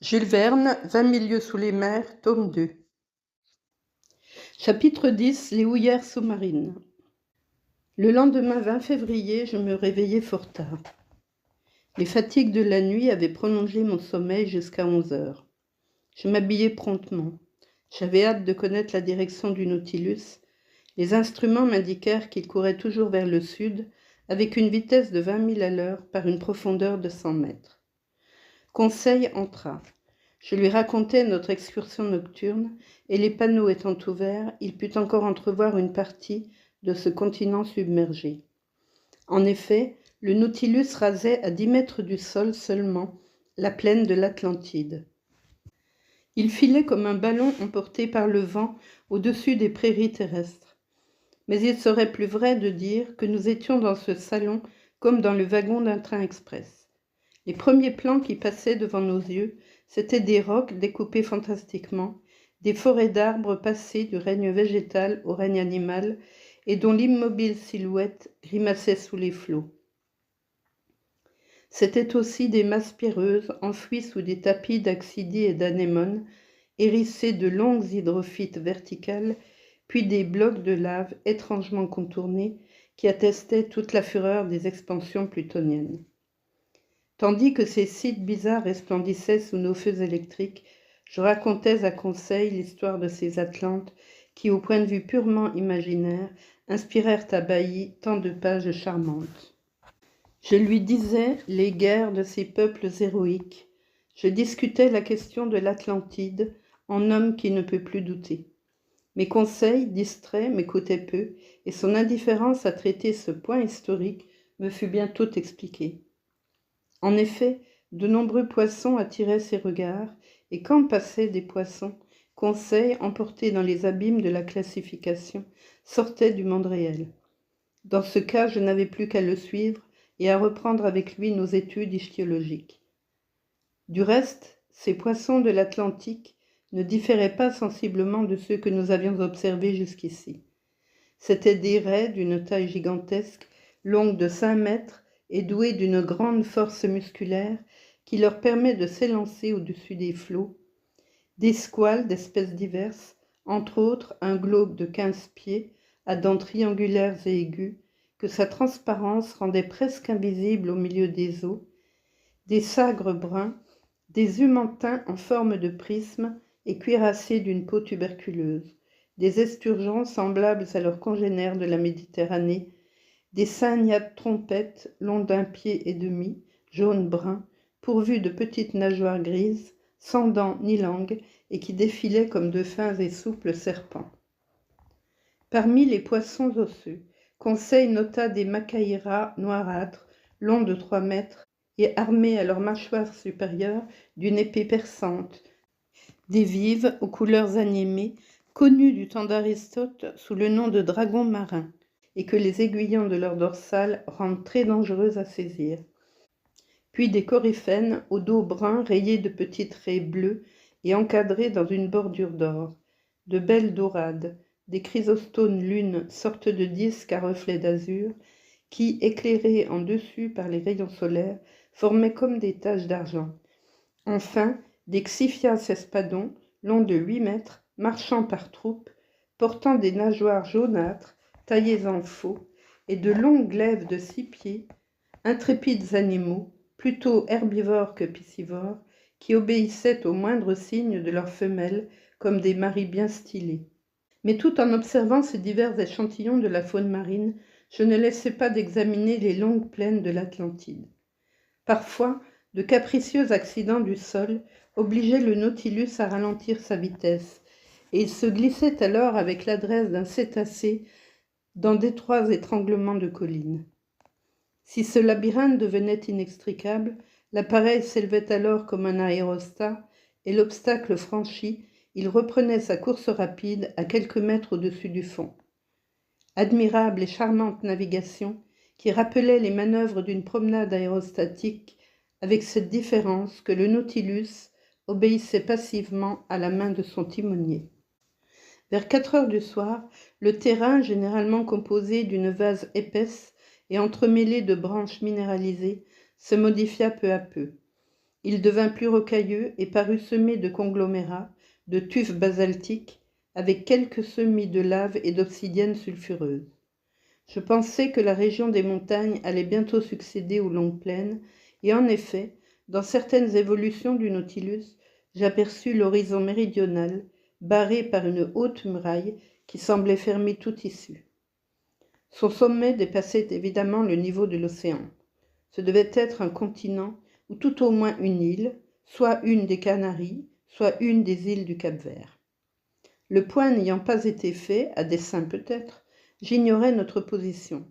Jules Verne, 20 000 lieues sous les mers, tome 2. Chapitre 10. Les houillères sous-marines. Le lendemain 20 février, je me réveillai fort tard. Les fatigues de la nuit avaient prolongé mon sommeil jusqu'à 11 heures. Je m'habillai promptement. J'avais hâte de connaître la direction du Nautilus. Les instruments m'indiquèrent qu'il courait toujours vers le sud, avec une vitesse de 20 000 à l'heure par une profondeur de 100 mètres. Conseil entra. Je lui racontai notre excursion nocturne, et les panneaux étant ouverts, il put encore entrevoir une partie de ce continent submergé. En effet, le Nautilus rasait à 10 mètres du sol seulement la plaine de l'Atlantide. Il filait comme un ballon emporté par le vent au-dessus des prairies terrestres. Mais il serait plus vrai de dire que nous étions dans ce salon comme dans le wagon d'un train express. Les premiers plans qui passaient devant nos yeux, c'étaient des rocs découpés fantastiquement, des forêts d'arbres passés du règne végétal au règne animal et dont l'immobile silhouette grimaçait sous les flots. C'étaient aussi des masses pierreuses enfouies sous des tapis d'axidie et d'anémones, hérissés de longues hydrophytes verticales, puis des blocs de lave étrangement contournés qui attestaient toute la fureur des expansions plutoniennes. Tandis que ces sites bizarres resplendissaient sous nos feux électriques, je racontais à Conseil l'histoire de ces Atlantes qui, au point de vue purement imaginaire, inspirèrent à Bailly tant de pages charmantes. Je lui disais les guerres de ces peuples héroïques. Je discutais la question de l'Atlantide en homme qui ne peut plus douter. Mes conseils, distraits, m'écoutaient peu, et son indifférence à traiter ce point historique me fut bientôt expliquée. En effet, de nombreux poissons attiraient ses regards, et quand passaient des poissons, Conseil, emporté dans les abîmes de la classification, sortait du monde réel. Dans ce cas, je n'avais plus qu'à le suivre et à reprendre avec lui nos études ichthyologiques. Du reste, ces poissons de l'Atlantique ne différaient pas sensiblement de ceux que nous avions observés jusqu'ici. C'étaient des raies d'une taille gigantesque, longues de 5 mètres, et doués d'une grande force musculaire qui leur permet de s'élancer au-dessus des flots, des squales d'espèces diverses, entre autres un globe de 15 pieds, à dents triangulaires et aiguës, que sa transparence rendait presque invisible au milieu des eaux, des sagres bruns, des humantins en forme de prisme et cuirassés d'une peau tuberculeuse, des esturgeons semblables à leurs congénères de la Méditerranée, des cygnades trompettes longs d'un pied et demi, jaune-brun, pourvus de petites nageoires grises, sans dents ni langue, et qui défilaient comme de fins et souples serpents. Parmi les poissons osseux, Conseil nota des macaïras noirâtres, longs de 3 mètres, et armés à leur mâchoire supérieure d'une épée perçante, des vives aux couleurs animées, connus du temps d'Aristote sous le nom de dragons marins, et que les aiguillons de leur dorsale rendent très dangereux à saisir. Puis des coryphènes au dos brun rayé de petites raies bleues et encadrées dans une bordure d'or, de belles dorades, des chrysostones lunes, sortes de disques à reflets d'azur, qui, éclairés en dessus par les rayons solaires, formaient comme des taches d'argent. Enfin, des Xiphias espadons, longs de 8 mètres, marchant par troupes, portant des nageoires jaunâtres, taillées en faux, et de longues glaives de 6 pieds, intrépides animaux, plutôt herbivores que piscivores, qui obéissaient au moindre signe de leurs femelles comme des maris bien stylés. Mais tout en observant ces divers échantillons de la faune marine, je ne laissais pas d'examiner les longues plaines de l'Atlantide. Parfois, de capricieux accidents du sol obligeaient le Nautilus à ralentir sa vitesse, et il se glissait alors avec l'adresse d'un cétacé dans d'étroits étranglements de collines. Si ce labyrinthe devenait inextricable, l'appareil s'élevait alors comme un aérostat, et l'obstacle franchi, il reprenait sa course rapide à quelques mètres au-dessus du fond. Admirable et charmante navigation qui rappelait les manœuvres d'une promenade aérostatique, avec cette différence que le Nautilus obéissait passivement à la main de son timonier. Vers 4 heures du soir, le terrain, généralement composé d'une vase épaisse et entremêlé de branches minéralisées, se modifia peu à peu. Il devint plus rocailleux et parut semé de conglomérats, de tufs basaltiques, avec quelques semis de lave et d'obsidienne sulfureuse. Je pensais que la région des montagnes allait bientôt succéder aux longues plaines, et en effet, dans certaines évolutions du Nautilus, j'aperçus l'horizon méridional, barré par une haute muraille qui semblait fermer toute issue. Son sommet dépassait évidemment le niveau de l'océan. Ce devait être un continent ou tout au moins une île, soit une des Canaries, soit une des îles du Cap-Vert. Le point n'ayant pas été fait, à dessein peut-être, j'ignorais notre position.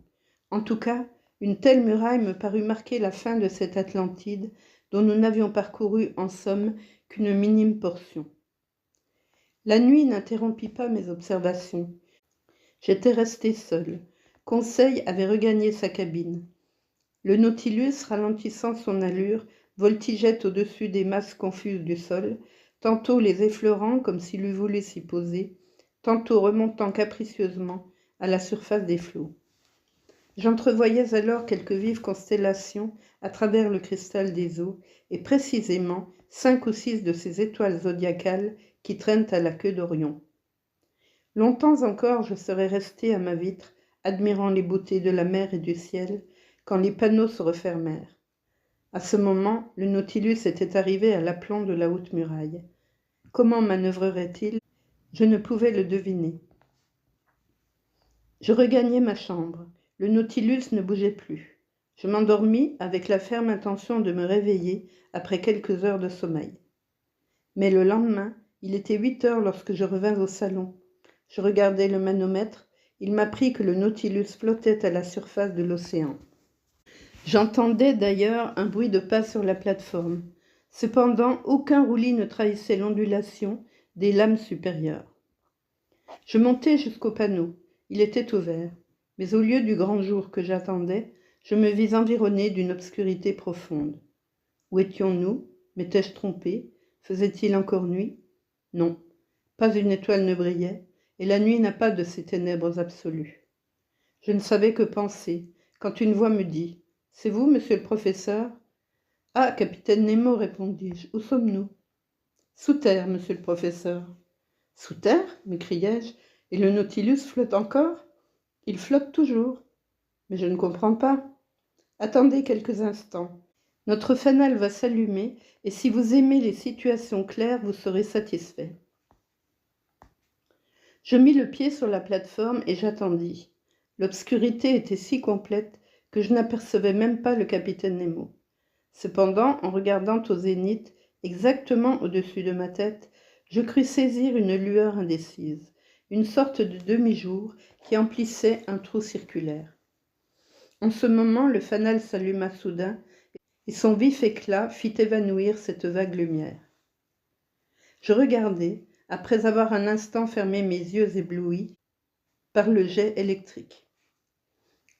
En tout cas, une telle muraille me parut marquer la fin de cette Atlantide dont nous n'avions parcouru en somme qu'une minime portion. La nuit n'interrompit pas mes observations. J'étais restée seule. Conseil avait regagné sa cabine. Le Nautilus, ralentissant son allure, voltigeait au-dessus des masses confuses du sol, tantôt les effleurant comme s'il eût voulu s'y poser, tantôt remontant capricieusement à la surface des flots. J'entrevoyais alors quelques vives constellations à travers le cristal des eaux, et précisément 5 ou 6 de ces étoiles zodiacales qui traînent à la queue d'Orion. Longtemps encore je serais restée à ma vitre, admirant les beautés de la mer et du ciel, quand les panneaux se refermèrent. À ce moment, le Nautilus était arrivé à l'aplomb de la haute muraille. Comment manœuvrerait-il? Je ne pouvais le deviner. Je regagnai ma chambre. Le Nautilus ne bougeait plus. Je m'endormis avec la ferme intention de me réveiller après quelques heures de sommeil. Mais le lendemain, il était 8 heures lorsque je revins au salon. Je regardai le manomètre. Il m'apprit que le Nautilus flottait à la surface de l'océan. J'entendais d'ailleurs un bruit de pas sur la plateforme. Cependant, aucun roulis ne trahissait l'ondulation des lames supérieures. Je montai jusqu'au panneau. Il était ouvert. Mais au lieu du grand jour que j'attendais, je me vis environnée d'une obscurité profonde. Où étions-nous? M'étais-je trompée? Faisait-il encore nuit? Non, pas une étoile ne brillait, et la nuit n'a pas de ces ténèbres absolues. Je ne savais que penser, quand une voix me dit « C'est vous, monsieur le professeur ?»« Ah, capitaine Nemo, répondis-je, où sommes-nous ?»« Sous terre, monsieur le professeur. »« Sous terre ?» m'écriai-je, « et le Nautilus flotte encore ?»« Il flotte toujours. »« Mais je ne comprends pas. »« Attendez quelques instants. Notre fanal va s'allumer, et si vous aimez les situations claires, vous serez satisfait. » Je mis le pied sur la plateforme et j'attendis. L'obscurité était si complète que je n'apercevais même pas le capitaine Nemo. Cependant, en regardant au zénith, exactement au-dessus de ma tête, je crus saisir une lueur indécise, une sorte de demi-jour qui emplissait un trou circulaire. En ce moment, le fanal s'alluma soudain et son vif éclat fit évanouir cette vague lumière. Je regardai, après avoir un instant fermé mes yeux éblouis par le jet électrique.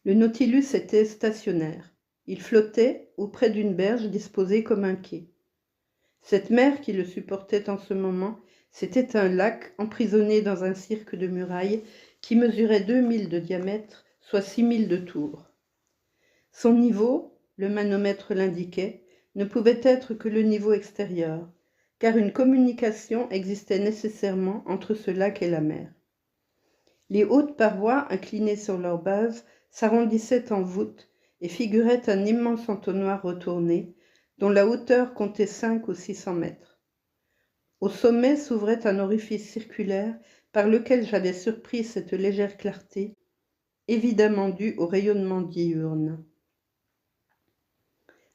Le Nautilus était stationnaire. Il flottait auprès d'une berge disposée comme un quai. Cette mer qui le supportait en ce moment, c'était un lac emprisonné dans un cirque de murailles qui mesurait 2000 de diamètre, soit 6000 de tour. Son niveau, le manomètre l'indiquait, ne pouvait être que le niveau extérieur, car une communication existait nécessairement entre ce lac et la mer. Les hautes parois, inclinées sur leur base, s'arrondissaient en voûte et figuraient un immense entonnoir retourné, dont la hauteur comptait 5 ou 600 mètres. Au sommet s'ouvrait un orifice circulaire par lequel j'avais surpris cette légère clarté, évidemment due au rayonnement diurne.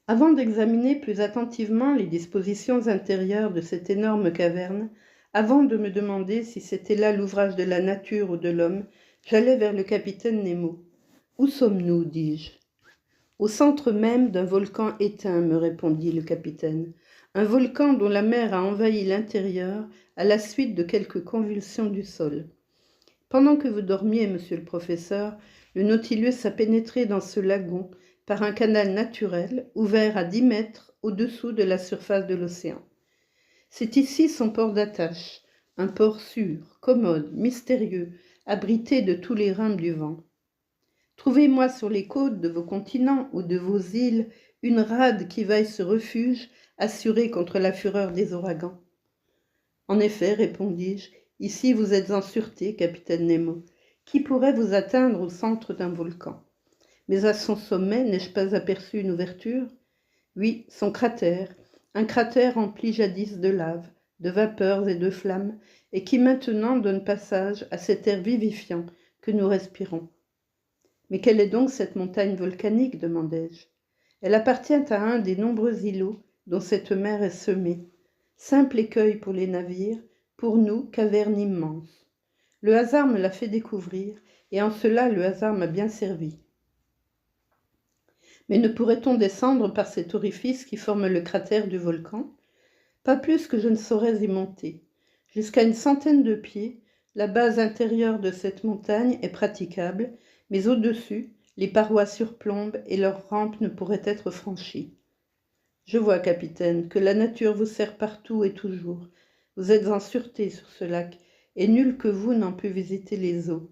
Avant d'examiner plus attentivement les dispositions intérieures de cette énorme caverne, avant de me demander si c'était là l'ouvrage de la nature ou de l'homme, j'allai vers le capitaine Nemo. « Où sommes-nous » dis-je. « Au centre même d'un volcan éteint, » me répondit le capitaine. « Un volcan dont la mer a envahi l'intérieur à la suite de quelques convulsions du sol. Pendant que vous dormiez, monsieur le professeur, le Nautilus a pénétré dans ce lagon par un canal naturel ouvert à 10 mètres au-dessous de la surface de l'océan. C'est ici son port d'attache, un port sûr, commode, mystérieux, abrité de tous les rames du vent. Trouvez-moi sur les côtes de vos continents ou de vos îles une rade qui vaille ce refuge assurée contre la fureur des ouragans. En effet, répondis-je, ici vous êtes en sûreté, capitaine Nemo. Qui pourrait vous atteindre au centre d'un volcan? Mais à son sommet, n'ai-je pas aperçu une ouverture? Oui, son cratère, un cratère rempli jadis de lave, de vapeurs et de flammes, et qui maintenant donne passage à cet air vivifiant que nous respirons. Mais quelle est donc cette montagne volcanique? Demandai-je. Elle appartient à un des nombreux îlots dont cette mer est semée. Simple écueil pour les navires, pour nous, caverne immense. Le hasard me l'a fait découvrir, et en cela le hasard m'a bien servi. Mais ne pourrait-on descendre par cet orifice qui forme le cratère du volcan? Pas plus que je ne saurais y monter. Jusqu'à une centaine de pieds, la base intérieure de cette montagne est praticable, mais au-dessus, les parois surplombent et leurs rampes ne pourraient être franchies. Je vois, capitaine, que la nature vous sert partout et toujours. Vous êtes en sûreté sur ce lac, et nul que vous n'en peut visiter les eaux.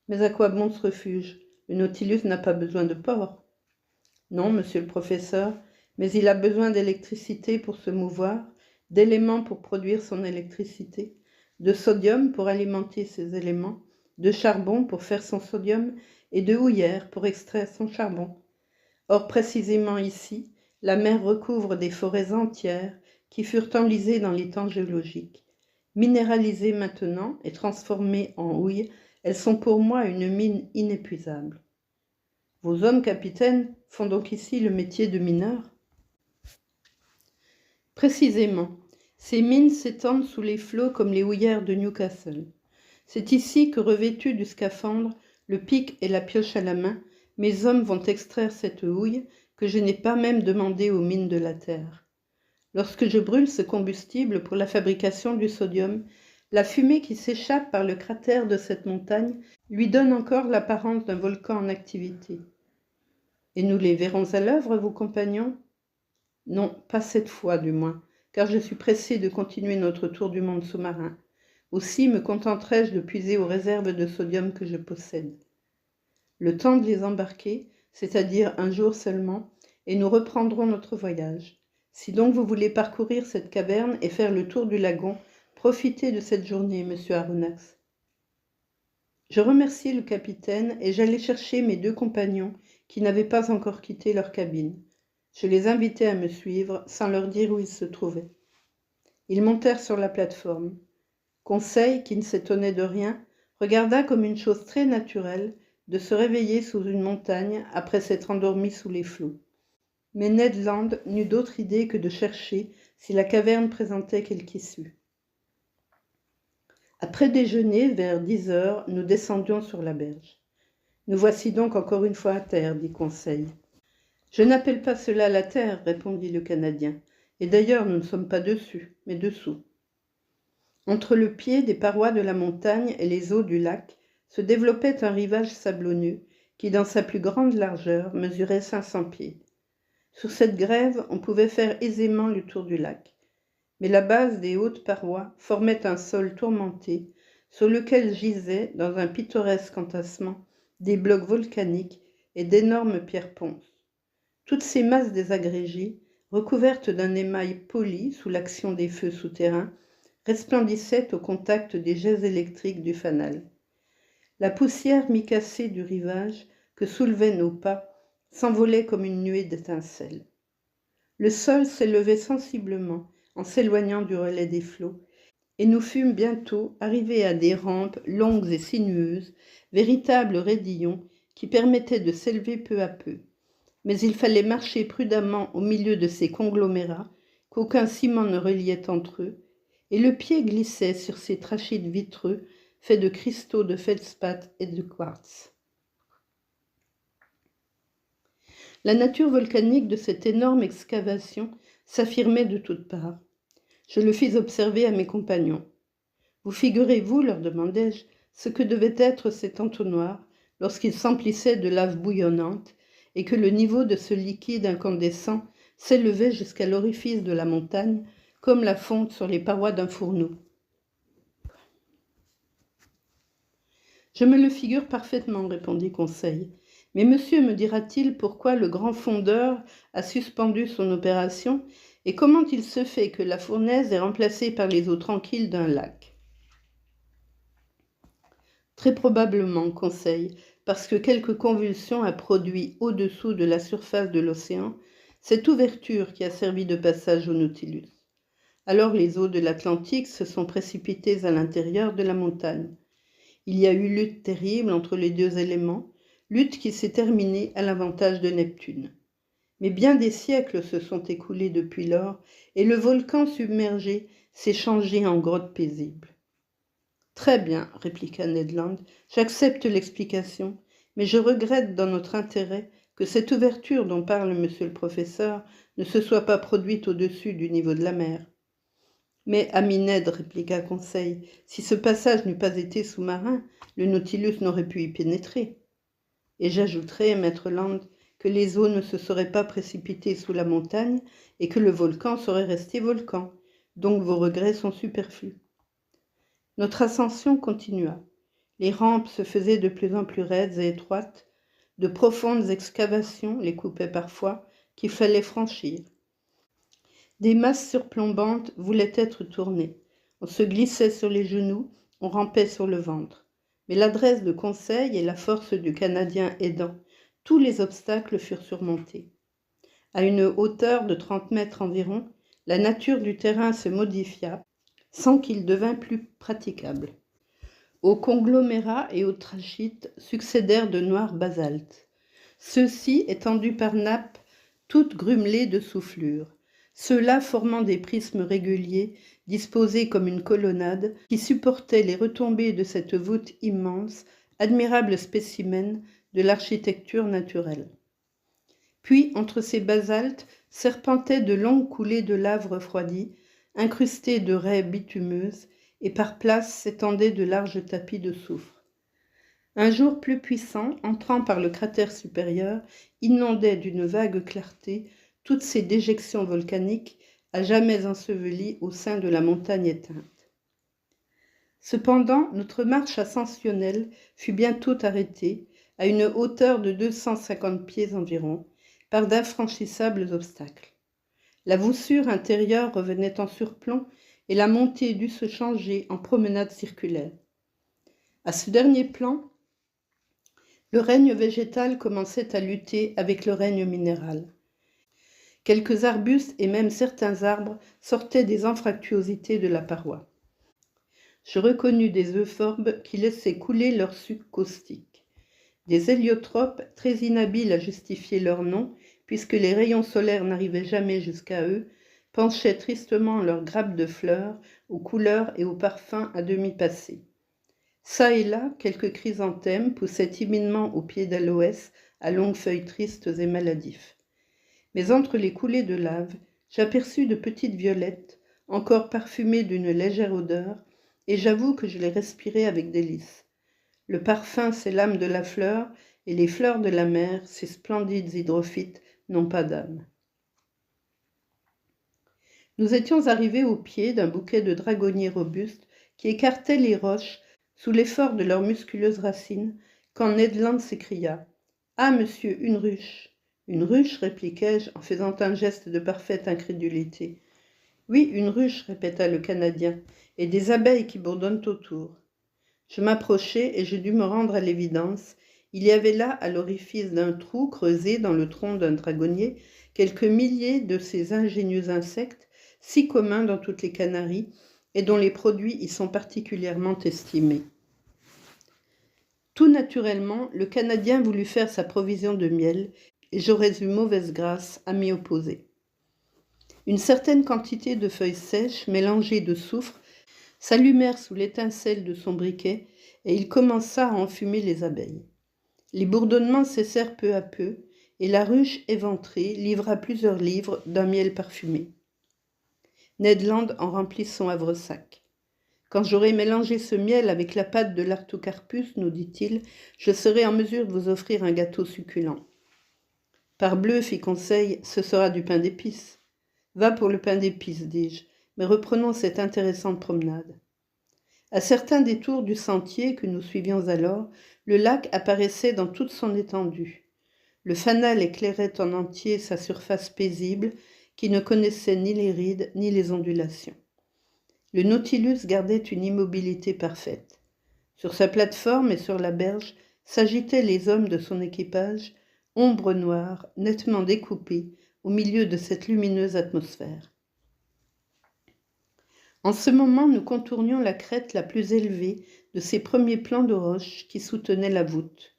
Mais à quoi bon ce refuge? Le Nautilus n'a pas besoin de port. Non, monsieur le professeur, mais il a besoin d'électricité pour se mouvoir, d'éléments pour produire son électricité, de sodium pour alimenter ses éléments, de charbon pour faire son sodium et de houillère pour extraire son charbon. Or, précisément ici, la mer recouvre des forêts entières qui furent enlisées dans les temps géologiques. Minéralisées maintenant et transformées en houille, elles sont pour moi une mine inépuisable. Vos hommes, capitaine, font donc ici le métier de mineur? Précisément, ces mines s'étendent sous les flots comme les houillères de Newcastle. C'est ici que, revêtus du scaphandre, le pic et la pioche à la main, mes hommes vont extraire cette houille que je n'ai pas même demandée aux mines de la terre. Lorsque je brûle ce combustible pour la fabrication du sodium, la fumée qui s'échappe par le cratère de cette montagne lui donne encore l'apparence d'un volcan en activité. Et nous les verrons à l'œuvre, vos compagnons? Non, pas cette fois du moins, car je suis pressé de continuer notre tour du monde sous-marin. Aussi me contenterai-je de puiser aux réserves de sodium que je possède. Le temps de les embarquer, c'est-à-dire un jour seulement, et nous reprendrons notre voyage. Si donc vous voulez parcourir cette caverne et faire le tour du lagon, profitez de cette journée, monsieur Aronnax. Je remerciai le capitaine et j'allai chercher mes deux compagnons qui n'avaient pas encore quitté leur cabine. Je les invitai à me suivre sans leur dire où ils se trouvaient. Ils montèrent sur la plateforme. Conseil, qui ne s'étonnait de rien, regarda comme une chose très naturelle de se réveiller sous une montagne après s'être endormi sous les flots. Mais Ned Land n'eut d'autre idée que de chercher si la caverne présentait quelque issue. Après déjeuner, vers 10 heures, nous descendions sur la berge. « Nous voici donc encore une fois à terre, dit Conseil. »« Je n'appelle pas cela la terre, répondit le Canadien. Et d'ailleurs, nous ne sommes pas dessus, mais dessous. » Entre le pied des parois de la montagne et les eaux du lac se développait un rivage sablonneux qui, dans sa plus grande largeur, mesurait 500 pieds. Sur cette grève, on pouvait faire aisément le tour du lac. Mais la base des hautes parois formait un sol tourmenté sur lequel gisaient, dans un pittoresque entassement, des blocs volcaniques et d'énormes pierres ponces. Toutes ces masses désagrégées, recouvertes d'un émail poli sous l'action des feux souterrains, resplendissaient au contact des jets électriques du fanal. La poussière micacée du rivage que soulevaient nos pas s'envolait comme une nuée d'étincelles. Le sol s'élevait sensiblement en s'éloignant du relais des flots, et nous fûmes bientôt arrivés à des rampes longues et sinueuses, véritables raidillons qui permettaient de s'élever peu à peu. Mais il fallait marcher prudemment au milieu de ces conglomérats qu'aucun ciment ne reliait entre eux, et le pied glissait sur ces trachytes vitreux faits de cristaux de feldspath et de quartz. La nature volcanique de cette énorme excavation s'affirmait de toutes parts. Je le fis observer à mes compagnons. « Vous figurez-vous, leur demandai-je, ce que devait être cet entonnoir lorsqu'il s'emplissait de lave bouillonnante et que le niveau de ce liquide incandescent s'élevait jusqu'à l'orifice de la montagne comme la fonte sur les parois d'un fourneau. » Je me le figure parfaitement, répondit Conseil. Mais monsieur me dira-t-il pourquoi le grand fondeur a suspendu son opération Et comment il se fait que la fournaise est remplacée par les eaux tranquilles d'un lac? Très probablement, Conseil, parce que quelque convulsion a produit au-dessous de la surface de l'océan cette ouverture qui a servi de passage au Nautilus. Alors les eaux de l'Atlantique se sont précipitées à l'intérieur de la montagne. Il y a eu lutte terrible entre les deux éléments, lutte qui s'est terminée à l'avantage de Neptune. Mais bien des siècles se sont écoulés depuis lors, et le volcan submergé s'est changé en grotte paisible. Très bien, répliqua Ned Land, j'accepte l'explication, mais je regrette dans notre intérêt que cette ouverture dont parle monsieur le professeur ne se soit pas produite au-dessus du niveau de la mer. Mais, ami Ned, répliqua Conseil, si ce passage n'eût pas été sous-marin, le Nautilus n'aurait pu y pénétrer. Et j'ajouterai, maître Land, que les eaux ne se seraient pas précipitées sous la montagne et que le volcan serait resté volcan. Donc vos regrets sont superflus. Notre ascension continua. Les rampes se faisaient de plus en plus raides et étroites. De profondes excavations les coupaient parfois, qu'il fallait franchir. Des masses surplombantes voulaient être tournées. On se glissait sur les genoux, on rampait sur le ventre. Mais l'adresse de Conseil et la force du Canadien aidant, tous les obstacles furent surmontés. À une hauteur de 30 mètres environ, la nature du terrain se modifia sans qu'il devînt plus praticable. Aux conglomérats et aux trachytes succédèrent de noirs basaltes. Ceux-ci étendus par nappes, toutes grumelées de soufflures. Ceux-là formant des prismes réguliers, disposés comme une colonnade, qui supportaient les retombées de cette voûte immense, admirable spécimen de l'architecture naturelle. Puis, entre ces basaltes, serpentaient de longues coulées de lave refroidie, incrustées de raies bitumeuses, et par places s'étendaient de larges tapis de soufre. Un jour plus puissant, entrant par le cratère supérieur, inondait d'une vague clarté toutes ces déjections volcaniques à jamais ensevelies au sein de la montagne éteinte. Cependant, notre marche ascensionnelle fut bientôt arrêtée, à une hauteur de 250 pieds environ, par d'infranchissables obstacles. La voussure intérieure revenait en surplomb et la montée dut se changer en promenade circulaire. À ce dernier plan, le règne végétal commençait à lutter avec le règne minéral. Quelques arbustes et même certains arbres sortaient des anfractuosités de la paroi. Je reconnus des euphorbes qui laissaient couler leur suc caustique. Des héliotropes, très inhabiles à justifier leur nom, puisque les rayons solaires n'arrivaient jamais jusqu'à eux, penchaient tristement leurs grappes de fleurs, aux couleurs et aux parfums à demi passés. Ça et là, quelques chrysanthèmes poussaient timidement au pied d'aloès, à longues feuilles tristes et maladifs. Mais entre les coulées de lave, j'aperçus de petites violettes, encore parfumées d'une légère odeur, et j'avoue que je les respirais avec délice. Le parfum, c'est l'âme de la fleur, et les fleurs de la mer, ces splendides hydrophytes, n'ont pas d'âme. Nous étions arrivés au pied d'un bouquet de dragonniers robustes qui écartaient les roches sous l'effort de leurs musculeuses racines, quand Ned Land s'écria « Ah, monsieur, une ruche !» « Une ruche » répliquai-je en faisant un geste de parfaite incrédulité. « Oui, une ruche » répéta le Canadien, « et des abeilles qui bourdonnent autour. » Je m'approchai et je dus me rendre à l'évidence. Il y avait là, à l'orifice d'un trou creusé dans le tronc d'un dragonnier, quelques milliers de ces ingénieux insectes, si communs dans toutes les Canaries, et dont les produits y sont particulièrement estimés. Tout naturellement, le Canadien voulut faire sa provision de miel, et j'aurais eu mauvaise grâce à m'y opposer. Une certaine quantité de feuilles sèches, mélangées de soufre, s'allumèrent sous l'étincelle de son briquet, et il commença à enfumer les abeilles. Les bourdonnements cessèrent peu à peu, et la ruche éventrée livra plusieurs livres d'un miel parfumé. Ned Land en remplit son havresac. « Quand j'aurai mélangé ce miel avec la pâte de l'Artocarpus, nous dit-il, je serai en mesure de vous offrir un gâteau succulent. » Parbleu, fit Conseil, ce sera du pain d'épices. Va pour le pain d'épices, dis-je, mais reprenons cette intéressante promenade. À certains détours du sentier que nous suivions alors, le lac apparaissait dans toute son étendue. Le fanal éclairait en entier sa surface paisible, qui ne connaissait ni les rides ni les ondulations. Le Nautilus gardait une immobilité parfaite. Sur sa plateforme et sur la berge s'agitaient les hommes de son équipage, ombres noires, nettement découpées au milieu de cette lumineuse atmosphère. En ce moment, nous contournions la crête la plus élevée de ces premiers plans de roches qui soutenaient la voûte.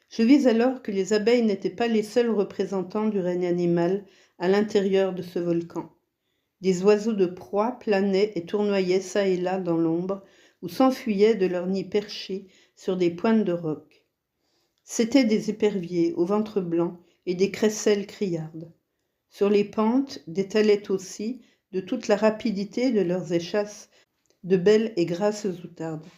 Je vis alors que les abeilles n'étaient pas les seuls représentants du règne animal à l'intérieur de ce volcan. Des oiseaux de proie planaient et tournoyaient çà et là dans l'ombre ou s'enfuyaient de leurs nids perchés sur des pointes de roc. C'étaient des éperviers au ventre blanc et des crécelles criardes. Sur les pentes détalaient aussi, de toute la rapidité de leurs échasses, de belles et grasses outardes.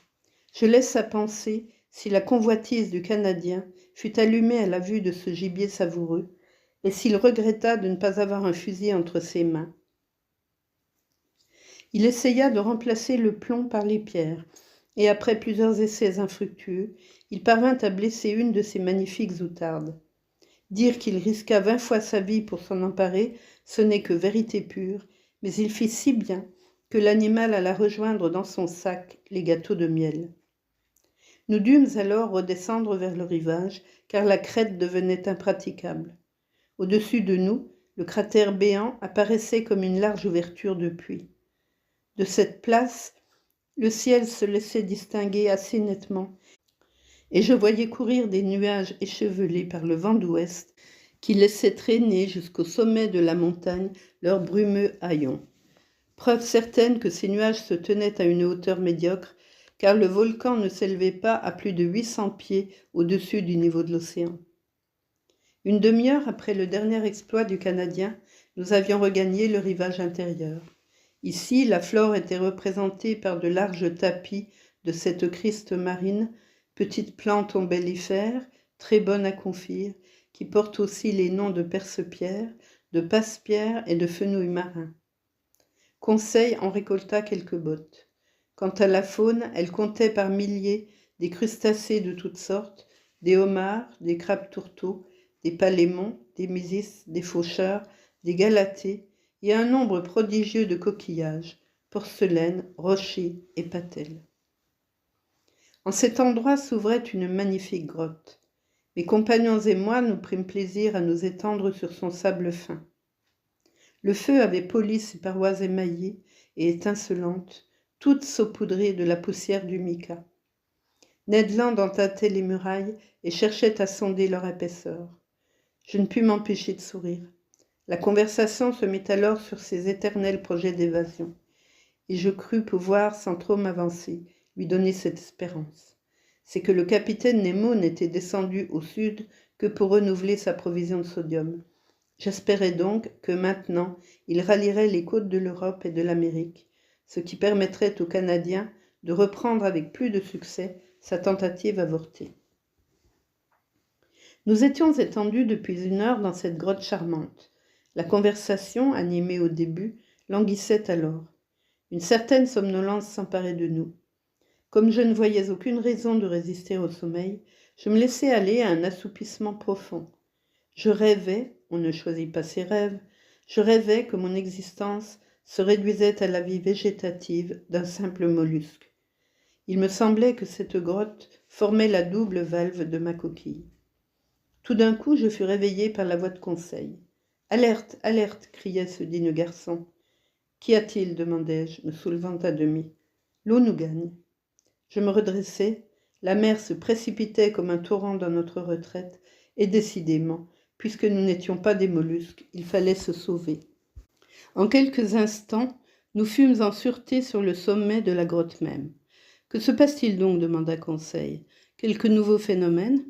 Je laisse à penser si la convoitise du Canadien fut allumée à la vue de ce gibier savoureux, et s'il regretta de ne pas avoir un fusil entre ses mains. Il essaya de remplacer le plomb par les pierres, et après plusieurs essais infructueux, il parvint à blesser une de ces magnifiques outardes. Dire qu'il risqua 20 fois sa vie pour s'en emparer, ce n'est que vérité pure, mais il fit si bien que l'animal alla rejoindre dans son sac les gâteaux de miel. Nous dûmes alors redescendre vers le rivage, car la crête devenait impraticable. Au-dessus de nous, le cratère béant apparaissait comme une large ouverture de puits. De cette place, le ciel se laissait distinguer assez nettement, et je voyais courir des nuages échevelés par le vent d'ouest qui laissaient traîner jusqu'au sommet de la montagne leurs brumeux haillons. Preuve certaine que ces nuages se tenaient à une hauteur médiocre, car le volcan ne s'élevait pas à plus de 800 pieds au-dessus du niveau de l'océan. Une demi-heure après le dernier exploit du Canadien, nous avions regagné le rivage intérieur. Ici, la flore était représentée par de larges tapis de cette criste marine, petite plante ombellifère, très bonne à confire, qui porte aussi les noms de perce-pierre, de passe-pierre et de fenouil marin. Conseil en récolta quelques bottes. Quant à la faune, elle comptait par milliers des crustacés de toutes sortes, des homards, des crabes tourteaux, des palémons, des mysis, des faucheurs, des galatées, et un nombre prodigieux de coquillages, porcelaines, rochers et patelles. En cet endroit s'ouvrait une magnifique grotte. Mes compagnons et moi nous prîmes plaisir à nous étendre sur son sable fin. Le feu avait poli ses parois émaillées et étincelantes, toutes saupoudrées de la poussière du mica. Ned Land en tâtait les murailles et cherchait à sonder leur épaisseur. Je ne pus m'empêcher de sourire. La conversation se mit alors sur ses éternels projets d'évasion, et je crus pouvoir, sans trop m'avancer, lui donner cette espérance. C'est que le capitaine Nemo n'était descendu au sud que pour renouveler sa provision de sodium. J'espérais donc que maintenant, il rallierait les côtes de l'Europe et de l'Amérique, ce qui permettrait aux Canadiens de reprendre avec plus de succès sa tentative avortée. Nous étions étendus depuis 1 heure dans cette grotte charmante. La conversation, animée au début, languissait alors. Une certaine somnolence s'emparait de nous. Comme je ne voyais aucune raison de résister au sommeil, je me laissais aller à un assoupissement profond. Je rêvais, on ne choisit pas ses rêves, je rêvais que mon existence se réduisait à la vie végétative d'un simple mollusque. Il me semblait que cette grotte formait la double valve de ma coquille. Tout d'un coup, je fus réveillé par la voix de Conseil. « Alerte, alerte !» criait ce digne garçon. « Qu'y a-t-il » demandai-je, me soulevant à demi. « L'eau nous gagne. » Je me redressai, la mer se précipitait comme un torrent dans notre retraite, et décidément, puisque nous n'étions pas des mollusques, il fallait se sauver. En quelques instants, nous fûmes en sûreté sur le sommet de la grotte même. « Que se passe-t-il donc » demanda Conseil. « Quelque nouveau phénomène ?»«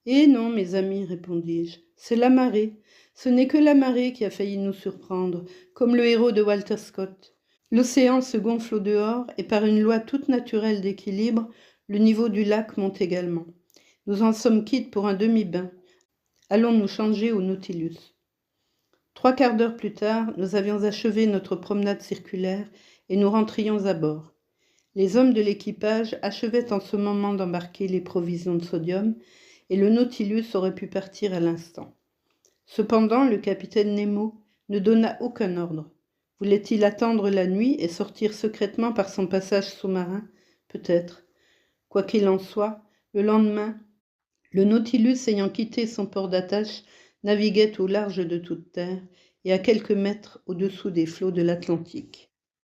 Eh non, mes amis, répondis-je, c'est la marée. Ce n'est que la marée qui a failli nous surprendre, comme le héros de Walter Scott. L'océan se gonfle au dehors et par une loi toute naturelle d'équilibre, le niveau du lac monte également. Nous en sommes quittes pour un demi-bain. Allons nous changer au Nautilus. 3/4 d'heure plus tard, nous avions achevé notre promenade circulaire et nous rentrions à bord. Les hommes de l'équipage achevaient en ce moment d'embarquer les provisions de sodium et le Nautilus aurait pu partir à l'instant. Cependant, le capitaine Nemo, ne donna aucun ordre. Voulait-il attendre la nuit et sortir secrètement par son passage sous-marin? Peut-être. Quoi qu'il en soit, le lendemain, le Nautilus ayant quitté son port d'attache, naviguait au large de toute terre et à quelques mètres au-dessous des flots de l'Atlantique.